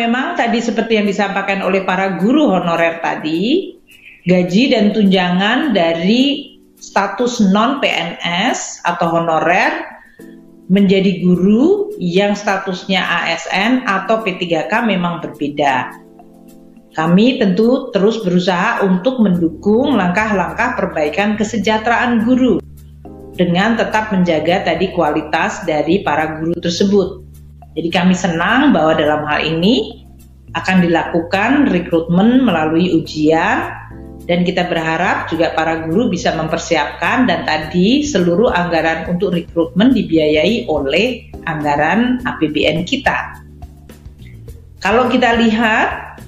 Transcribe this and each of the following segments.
memang tadi seperti yang disampaikan oleh para guru honorer tadi, gaji dan tunjangan dari status non-PNS atau honorer menjadi guru yang statusnya ASN atau P3K memang berbeda. Kami tentu terus berusaha untuk mendukung langkah-langkah perbaikan kesejahteraan guru dengan tetap menjaga tadi kualitas dari para guru tersebut. Jadi kami senang bahwa dalam hal ini akan dilakukan rekrutmen melalui ujian dan kita berharap juga para guru bisa mempersiapkan dan tadi seluruh anggaran untuk rekrutmen dibiayai oleh anggaran APBN kita. Kalau kita lihat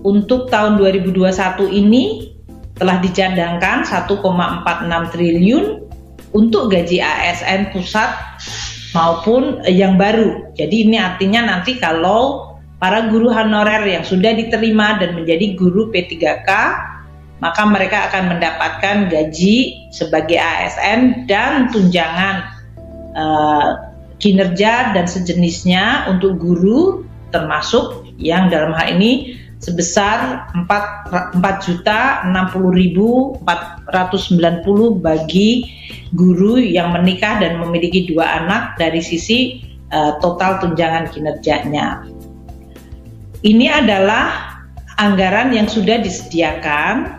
untuk tahun 2021 ini telah dicadangkan 1,46 triliun untuk gaji ASN pusat maupun yang baru. Jadi ini artinya nanti kalau para guru honorer yang sudah diterima dan menjadi guru P3K, maka mereka akan mendapatkan gaji sebagai ASN dan tunjangan kinerja dan sejenisnya untuk guru, termasuk yang dalam hal ini sebesar 4.060.490 bagi guru yang menikah dan memiliki 2 anak dari sisi total tunjangan kinerjanya. Ini adalah anggaran yang sudah disediakan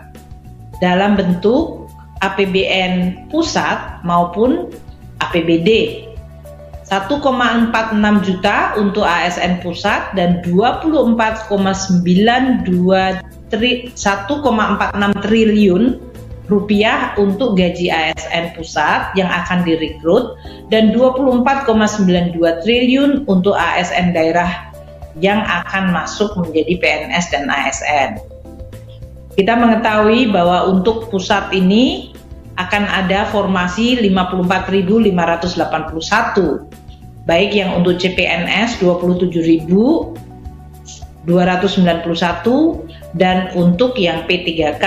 dalam bentuk APBN pusat maupun APBD. 1,46 juta untuk ASN pusat dan 1,46 triliun rupiah untuk gaji ASN pusat yang akan direkrut dan 24,92 triliun untuk ASN daerah yang akan masuk menjadi PNS dan ASN. Kita mengetahui bahwa untuk pusat ini akan ada formasi 54.581, baik yang untuk CPNS 27.291 dan untuk yang P3K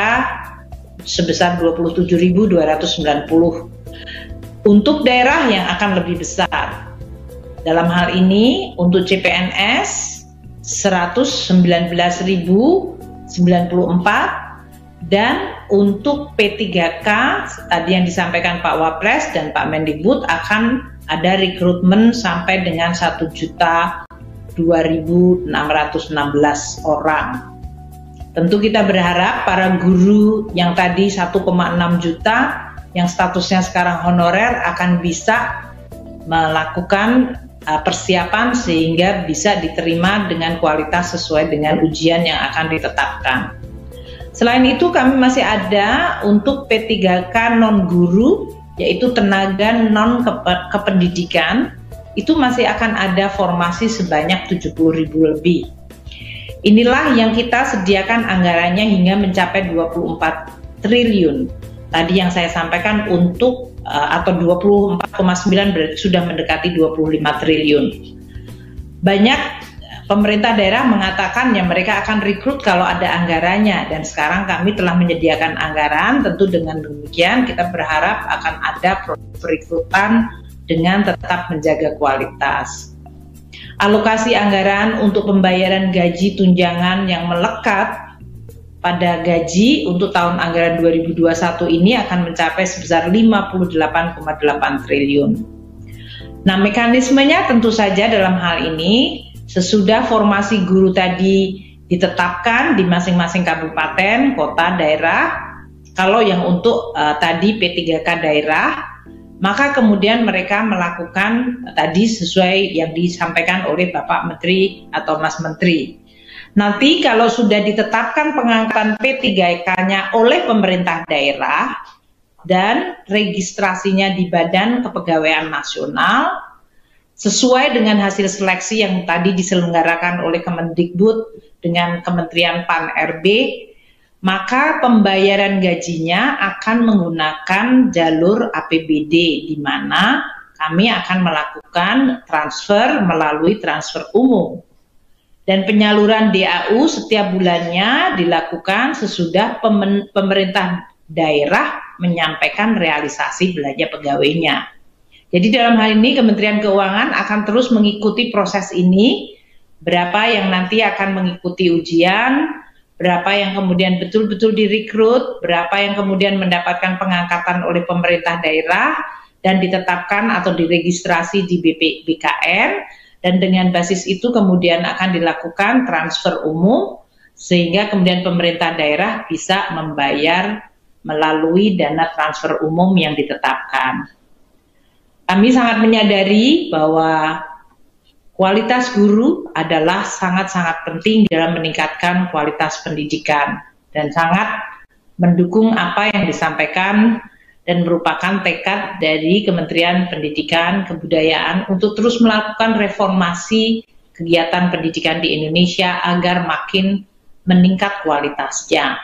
sebesar 27.290. Untuk daerah yang akan lebih besar, dalam hal ini untuk CPNS 119.094 dan untuk P3K tadi yang disampaikan Pak Wapres dan Pak Mendikbud akan ada rekrutmen sampai dengan 1.2.616 orang. Tentu kita berharap para guru yang tadi 1,6 juta yang statusnya sekarang honorer akan bisa melakukan persiapan sehingga bisa diterima dengan kualitas sesuai dengan ujian yang akan ditetapkan. Selain itu kami masih ada untuk P3K non-guru, yaitu tenaga non-kependidikan, itu masih akan ada formasi sebanyak 70.000 lebih. Inilah yang kita sediakan anggarannya hingga mencapai 24 triliun. Tadi yang saya sampaikan untuk atau 24,9 berarti sudah mendekati 25 triliun. Banyak pemerintah daerah mengatakan ya mereka akan rekrut kalau ada anggarannya, dan sekarang kami telah menyediakan anggaran. Tentu dengan demikian kita berharap akan ada perekrutan dengan tetap menjaga kualitas. Alokasi anggaran untuk pembayaran gaji tunjangan yang melekat pada gaji untuk tahun anggaran 2021 ini akan mencapai sebesar 58,8 triliun. Nah, mekanismenya tentu saja dalam hal ini sesudah formasi guru tadi ditetapkan di masing-masing kabupaten, kota, daerah. Kalau yang untuk tadi P3K daerah, maka kemudian mereka melakukan tadi sesuai yang disampaikan oleh Bapak Menteri atau Mas Menteri. Nanti kalau sudah ditetapkan pengangkatan P3K-nya oleh pemerintah daerah dan registrasinya di Badan Kepegawaian Nasional sesuai dengan hasil seleksi yang tadi diselenggarakan oleh Kemendikbud dengan Kementerian Pan-RB, maka pembayaran gajinya akan menggunakan jalur APBD, di mana kami akan melakukan transfer melalui transfer umum. Dan penyaluran DAU setiap bulannya dilakukan sesudah pemerintah daerah menyampaikan realisasi belanja pegawainya. Jadi dalam hal ini Kementerian Keuangan akan terus mengikuti proses ini berapa yang nanti akan mengikuti ujian, berapa yang kemudian betul-betul direkrut, berapa yang kemudian mendapatkan pengangkatan oleh pemerintah daerah dan ditetapkan atau diregistrasi di BKN, dan dengan basis itu kemudian akan dilakukan transfer umum sehingga kemudian pemerintah daerah bisa membayar melalui dana transfer umum yang ditetapkan. Kami sangat menyadari bahwa kualitas guru adalah sangat-sangat penting dalam meningkatkan kualitas pendidikan dan sangat mendukung apa yang disampaikan dan merupakan tekad dari Kementerian Pendidikan Kebudayaan untuk terus melakukan reformasi kegiatan pendidikan di Indonesia agar makin meningkat kualitasnya.